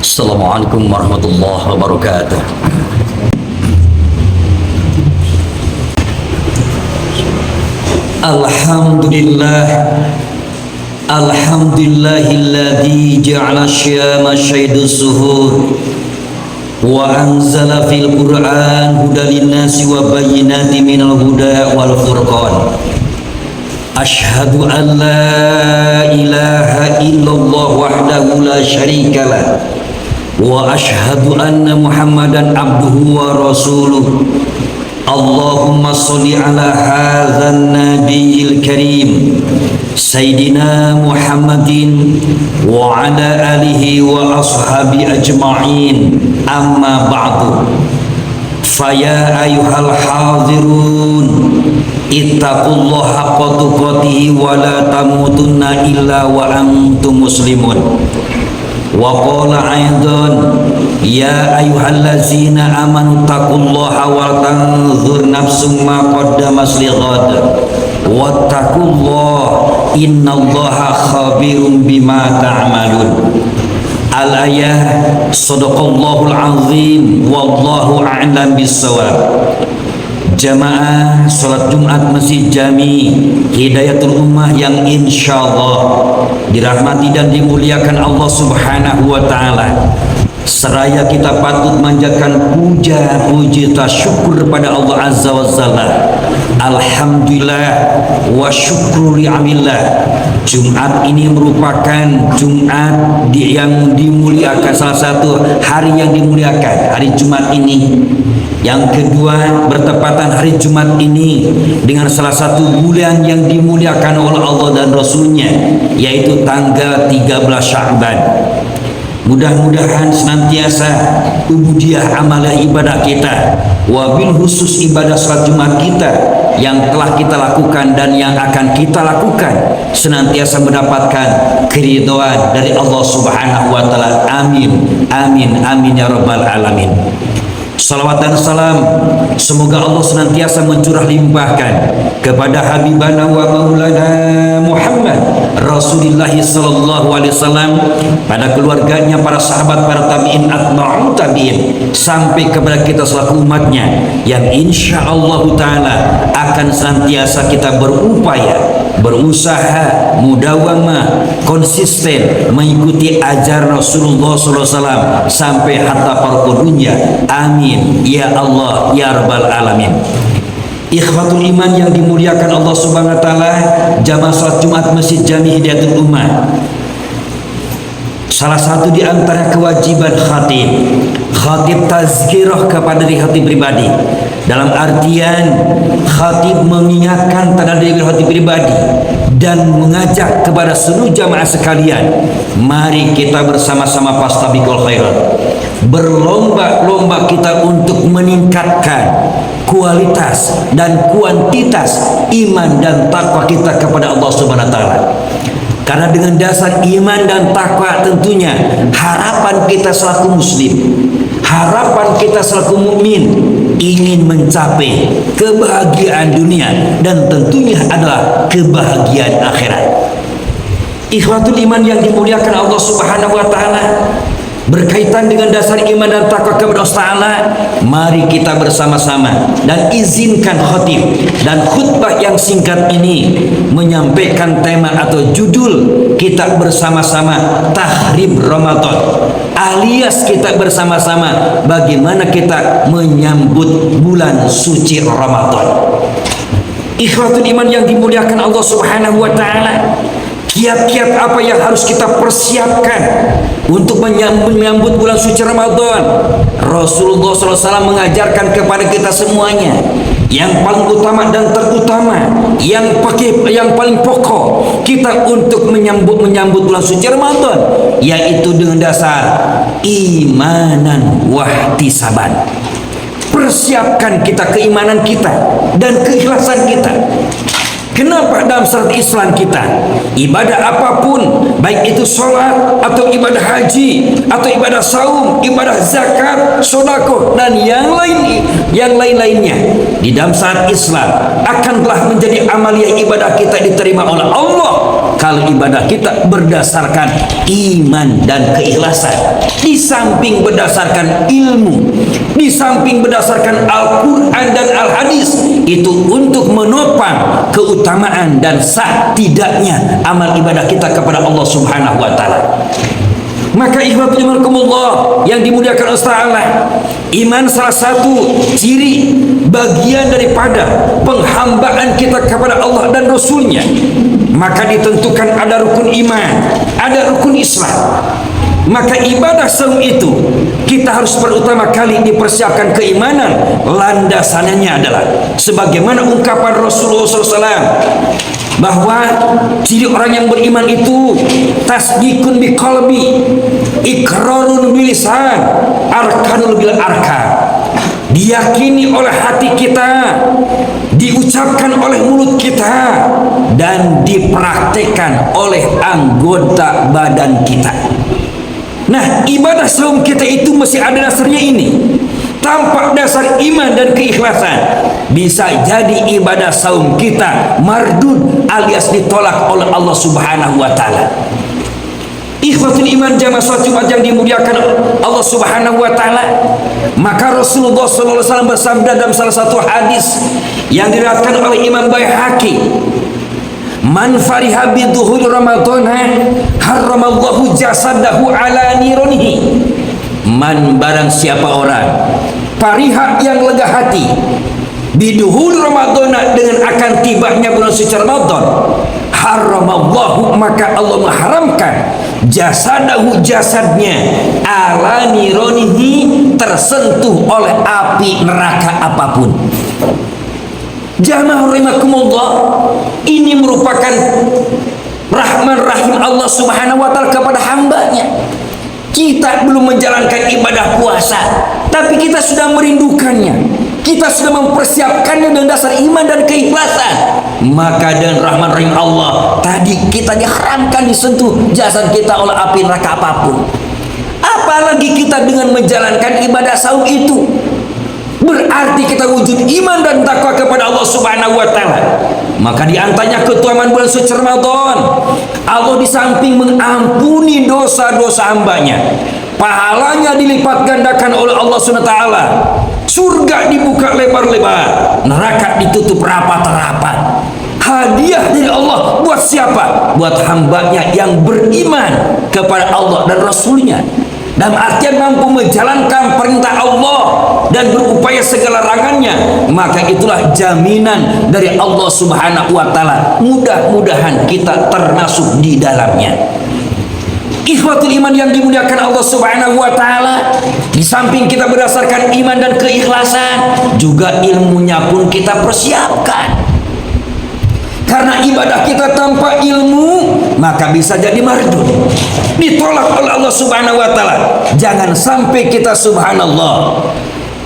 Assalamualaikum warahmatullahi wabarakatuh. Alhamdulillah, alhamdulillahilladzi ja'ala syama syaidus suhur wa anzala fil Qur'an hudan linnasi wa bayyinatin minal huda wal furqan. Ashhadu an la ilaha illallah wahdahu la syarika lah wa ashhadu anna Muhammadan abduhu wa rasuluh. Allahumma sholli ala hadzal nabiyil karim sayyidina Muhammadin wa ala alihi wa ashabi ajma'in, amma ba'du. Faya ayyuhal hadirun ittaqullaha haqqa tuqatih wa la tamutunna illa wa antum muslimun. Wa qala aidan ya ayyuhallazina amanu taqullaha wa tanzur nafsum ma qaddamat lighad wattaqullaha innallaha khabirum bima ta'malun. Al-ayah sadaqallahul azim wallahu a'lam bissawab. Jamaah salat Jumat Masjid Jami Hidayatul Ummah yang insyaallah dirahmati dan dimuliakan Allah Subhanahu wa taala. Seraya kita patut manjatkan puja puji tasyukur kepada Allah Azza wa Jalla. Alhamdulillah wa syukru li'amillah. Jumat ini merupakan Jumat yang dimuliakan, salah satu hari yang dimuliakan, hari Jumat ini. Yang kedua, bertepatan hari Jumat ini dengan salah satu bulan yang dimuliakan oleh Allah dan Rasulnya, yaitu tanggal 13 Sya'ban. Mudah-mudahan senantiasa ubudiyah amalah ibadah kita, wabil khusus ibadah salat Jumat kita yang telah kita lakukan dan yang akan kita lakukan senantiasa mendapatkan keridhaan dari Allah Subhanahu wa taala. Amin, amin, amin ya rabbal alamin. Salawat dan salam semoga Allah senantiasa mencurah limpahkan kepada Habibana wa Maulana Muhammad Rasulullah sallallahu alaihi wasallam, pada keluarganya, para sahabat, para tabi'in, atba'ut tabi'in, sampai kepada kita selaku umatnya yang insyaallah taala akan senantiasa kita berupaya, berusaha, mudawamah, konsisten mengikuti ajaran Rasulullah sallallahu alaihi wasallam sampai hatta farqud dunya. Amin ya Allah ya rabbal alamin. Ikhwatul iman yang dimuliakan Allah Subhanahu wa taala, jamaah salat Jumat Masjid Jami Hidayatul Ummah, salah satu di antara kewajiban khatib tazkirah kepada diri khatib pribadi, dalam artian khatib mengingatkan tanda diri khatib pribadi dan mengajak kepada seluruh jamaah sekalian, mari kita bersama-sama fastabiqul khairat, berlomba-lomba kita untuk meningkatkan kualitas dan kuantitas iman dan takwa kita kepada Allah Subhanahu wa taala. Karena dengan dasar iman dan takwa tentunya harapan kita selaku muslim, harapan kita selaku mukmin ingin mencapai kebahagiaan dunia dan tentunya adalah kebahagiaan akhirat. Ikhwatul iman yang dimuliakan Allah Subhanahu wa taala, berkaitan dengan dasar iman dan takwa kepada Allah Ta'ala, mari kita bersama-sama dan izinkan khatib dan khutbah yang singkat ini menyampaikan tema atau judul kita bersama-sama tahrib Ramadan, alias kita bersama-sama bagaimana kita menyambut bulan suci Ramadan. Ikhwatul iman yang dimuliakan Allah Subhanahu wa taala, kiat-kiat apa yang harus kita persiapkan untuk menyambut bulan suci Ramadan? Rasulullah SAW mengajarkan kepada kita semuanya yang paling utama dan terutama, yang paling pokok kita untuk menyambut bulan suci Ramadan, yaitu dengan dasar imanan wahtisaban. Persiapkan kita keimanan kita dan keikhlasan kita. Kenapa dalam syariat Islam kita ibadah apapun, baik itu sholat atau ibadah haji atau ibadah saum, ibadah zakat, sedekah dan yang lain-lainnya di dalam syariat Islam akan telah menjadi amaliyah ibadah kita diterima oleh Allah kalau ibadah kita berdasarkan iman dan keikhlasan. Di samping berdasarkan ilmu, di samping berdasarkan Al-Quran dan Al-Hadis, itu untuk menopang keutamaan dan sah tidaknya amal ibadah kita kepada Allah Subhanahu wa Ta'ala. Maka ikhwatul iman yang dimuliakan Allah Ta'ala, iman salah satu ciri bagian daripada penghambaan kita kepada Allah dan Rasulnya. Maka ditentukan ada rukun iman, ada rukun Islam. Maka ibadah saum itu kita harus pertama kali dipersiapkan keimanan. Landasannya adalah sebagaimana ungkapan Rasulullah SAW bahwa ciri orang yang beriman itu tasdikun bi qalbi, iqrarun bil lisan, arkanul bil arkan. Diyakini oleh hati kita, diucapkan oleh mulut kita, dan dipraktekkan oleh anggota badan kita. Nah, ibadah saum kita itu mesti ada dasarnya ini. Tanpa dasar iman dan keikhlasan, bisa jadi ibadah saum kita mardud alias ditolak oleh Allah Subhanahu wa Ta'ala. Ikhwatul iman jamaah salat Jumat yang dimuliakan Allah Subhanahu wa Ta'ala, maka Rasulullah sallallahu alaihi wasallam bersabda dalam salah satu hadis yang diriwayatkan oleh Imam Baihaqi, "Man fariha bi dhuhur Ramadan haramallahu jasadahu ala nironihi." Man, barang siapa orang fariha yang lega hati biduhul Ramadan, dengan akan tibanya bulan suci Ramadan, haramallahu, maka Allah mengharamkan jasadahu, jasadnya, ala nironihi, tersentuh oleh api neraka apapun. Jamaah rahimakumullah, ini merupakan rahman rahim Allah Subhanahu wa Ta'ala kepada hambanya. Kita belum menjalankan ibadah puasa, tapi kita sudah merindukannya, kita sudah mempersiapkannya dengan dasar iman dan keikhlasan. Maka dengan rahman rahim Allah tadi, kita diharamkan disentuh jasad kita oleh api neraka apapun. Apalagi kita dengan menjalankan ibadah saum itu, berarti kita wujud iman dan takwa kepada Allah Subhanahu wa Ta'ala. Maka diantaranya keutamaan bulan suci Ramadan, Allah di samping mengampuni dosa-dosa hambanya, pahalanya dilipat gandakan oleh Allah Subhanahu wa Ta'ala. Surga dibuka lebar-lebar, neraka ditutup rapat-rapat. Hadiah dari Allah buat siapa? Buat hambanya yang beriman kepada Allah dan Rasulnya, dalam artian mampu menjalankan perintah Allah dan berupaya segala larangannya. Maka itulah jaminan dari Allah Subhanahu wa Ta'ala. Mudah-mudahan kita termasuk di dalamnya. Ikhwatul iman yang dimuliakan Allah Subhanahu wa Ta'ala, di samping kita berdasarkan iman dan keikhlasan, juga ilmunya pun kita persiapkan. Karena ibadah kita tanpa ilmu, maka bisa jadi mardud, ditolak oleh Allah Subhanahu wa Ta'ala. Jangan sampai kita, subhanallah,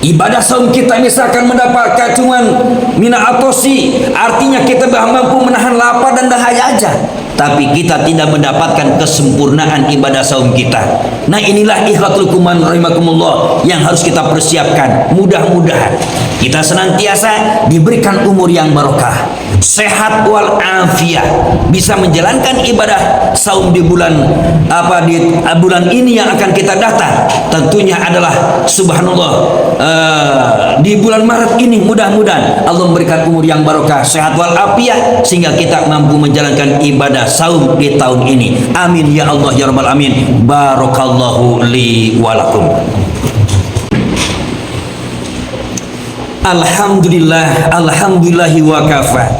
ibadah saum kita misalkan mendapatkan cuman mina atosi, artinya kita mampu menahan lapar dan dahaga aja, tapi kita tidak mendapatkan kesempurnaan ibadah saum kita. Nah, inilah ikhwatul kuman rahimakumullah yang harus kita persiapkan. Mudah-mudahan kita senantiasa diberikan umur yang barokah, sehat wal afiat, bisa menjalankan ibadah saum di bulan bulan ini yang akan kita datang. Tentunya adalah subhanallah di bulan Maret ini, mudah-mudahan Allah memberikan umur yang barokah, sehat wal afiat, sehingga kita mampu menjalankan ibadah saum di tahun ini. Amin ya Allah ya rabbal alamin. Barakallahu li wa lakum. Alhamdulillah, alhamdulillahi wa kafa,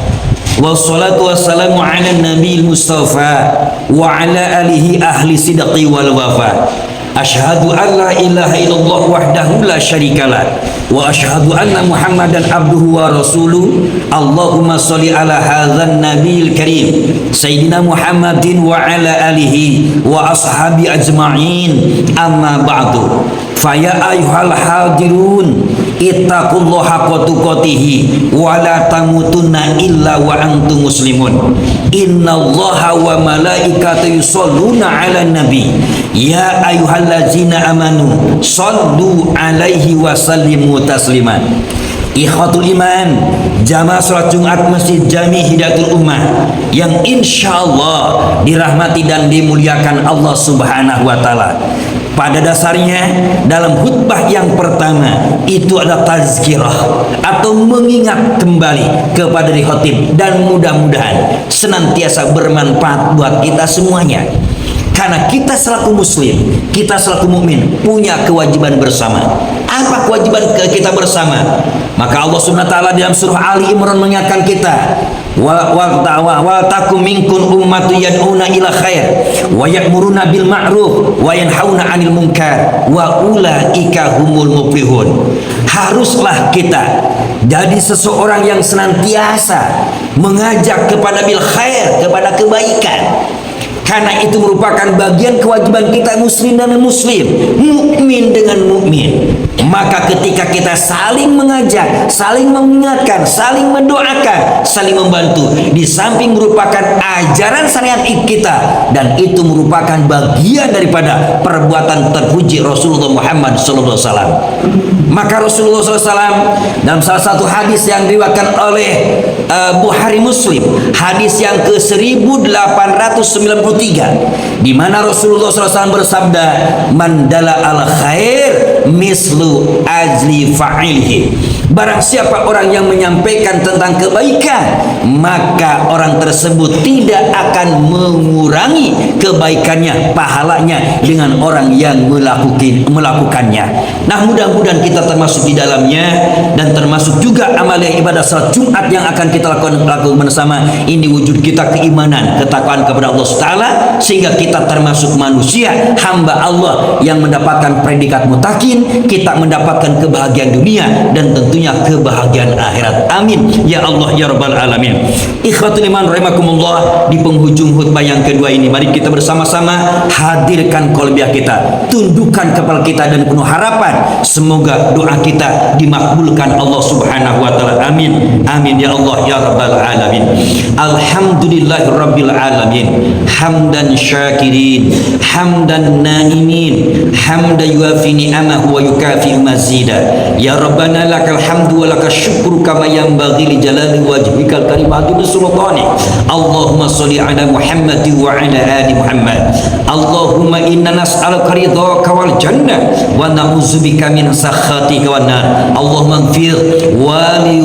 wassalatu wassalamu ala nabiyil mustafa wa ala alihi ahli sidqi wal wafa. Asyhadu an la ilaha illallah wahdahu la syarikalah, wa asyhadu anna Muhammadan abduhu wa rasuluh. Allahumma sholli ala hadzal nabiyil karim sayyidina Muhammadin wa ala alihi wa ashabi ajma'in. Amma ba'du. Faya ayyuhal hadirun, ittaqullaha haqqa tuqatih wa la tamutunna illa wa antum muslimun. Innallaha wa malaikatahu yusholluna 'alan nabi. Ya ayyuhallazina amanu shallu 'alaihi wa sallimu tasliman. Ikhwatul iman, jamaah salat Jumat Masjid Jami Hidayatul Ummah yang insya Allah dirahmati dan dimuliakan Allah Subhanahu wa Ta'ala. Pada dasarnya dalam khutbah yang pertama itu adalah tazkirah atau mengingat kembali kepada khotib, dan mudah-mudahan senantiasa bermanfaat buat kita semuanya. Karena kita selaku muslim, kita selaku mukmin punya kewajiban bersama. Apa kewajiban kita bersama? Maka Allah Subhanahu wa Ta'ala dalam surah Ali Imran mengingatkan kita, wa takum minkum ummatu yad'una ila khair wa ya'muruna bil ma'ruf wa yanhauna 'anil munkar wa ulaika humul muflihun. Haruslah kita jadi seseorang yang senantiasa mengajak kepada bil khair, kepada kebaikan. Karena itu merupakan bagian kewajiban kita muslim dan muslim, mukmin dengan mukmin. Maka ketika kita saling mengajak, saling mengingatkan, saling mendoakan, saling membantu, di samping merupakan ajaran syariat kita, dan itu merupakan bagian daripada perbuatan terpuji Rasulullah Muhammad SAW. Maka Rasulullah SAW dalam salah satu hadis yang diriwayatkan oleh Bukhari Muslim, hadis yang ke 1893, di mana Rasulullah SAW bersabda, man dala al khair mislu ajli fa'ilhi. Barang siapa orang yang menyampaikan tentang kebaikan, maka orang tersebut tidak akan mengurangi kebaikannya, pahalanya dengan orang yang melakukannya. Nah, mudah-mudahan kita termasuk di dalamnya, dan termasuk juga amalan ibadah salat Jumat yang akan kita lakukan bersama. Ini wujud kita keimanan, ketakwaan kepada Allah Taala, sehingga kita termasuk manusia hamba Allah yang mendapatkan predikat mutakin, kita mendapatkan kebahagiaan dunia dan tentunya kebahagiaan akhirat. Amin ya Allah ya rabbal alamin. Ikhwatul iman rahimakumullah, di penghujung khutbah yang kedua ini, mari kita bersama-sama hadirkan qalbiyah kita, tundukkan kepala kita dan penuh harapan semoga doa kita dimakbulkan Allah Subhanahu wa Ta'ala. Amin amin ya Allah ya rabbal alamin. Alhamdulillahirabbil alamin, hamdan syakirin, hamdan naimin, hamdan yuafi ni'amahu wa yukafi mazida. Ya Rabbana lakal hamdu wa lakal syukru kama yanbaghi li jalali wajhikal karim wa sultani. Allahumma sholli ala Muhammad wa ala ali Muhammad. Allahumma inna nas'aluka ridhaka wal jannah wa na'udzubika min sakhatika wan nar. Allahumma ighfir wa li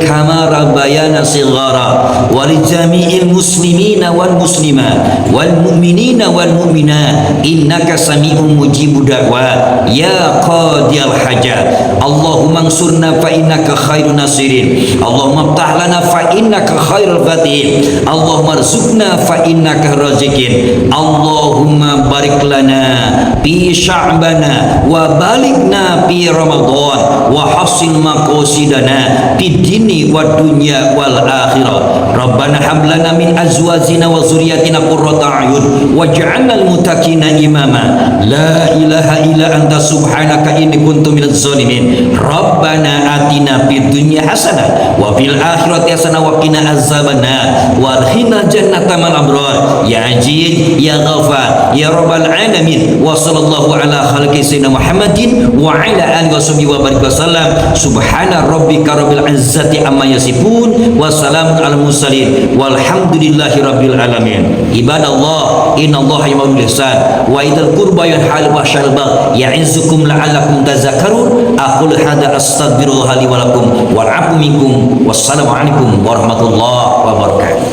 kama rabbayana shighara wa li jami'il muslimina wal muslimat wal mu'minina wal mu'minat innaka sami'un mujibud da'wat ya qadiyal hajat. Allahumma ansurna fa innaka khairun nasirin. Allahumma iftah lana fa innaka khairul fatihin. Allahumma arzuqna fa innaka raziqin. Allahumma barik lana fi sya'bana wa balighna fi ramadan wa hasil maqasidana fid dini wad dunya wal akhirah. Rabbana hab lana min azwajina wa dzurriyyatina qurrata a'yun waj'alna lil muttaqina imama. La ilaha illa anta subhanaka inni kuntu minadz zalimin. Rabbana atina fid dunya hasanah wa fil akhirati hasanah wa qina azabannar wa adkhilna jannata mal abrar ya aziz ya ghafar ya rabbal alamin. Wa sallallahu ala khalqi sayyidina Muhammadin wa ala alihi washabihi wa barik wasallam. Subhana rabbika rabbil izzati amma yasifun wa salamun alal mursalin walhamdulillahi rabbil alamin. Ibadallah, innallaha ya'muru bil ihsan wa idzal qurba yanha 'anil fahsya'i wal munkar ya'izukum la'allakum tadhakkarun. Aqul hadza astaghfirullah li wa lakum wal 'afwu minkum. Wassalamu alaikum warahmatullahi wabarakatuh.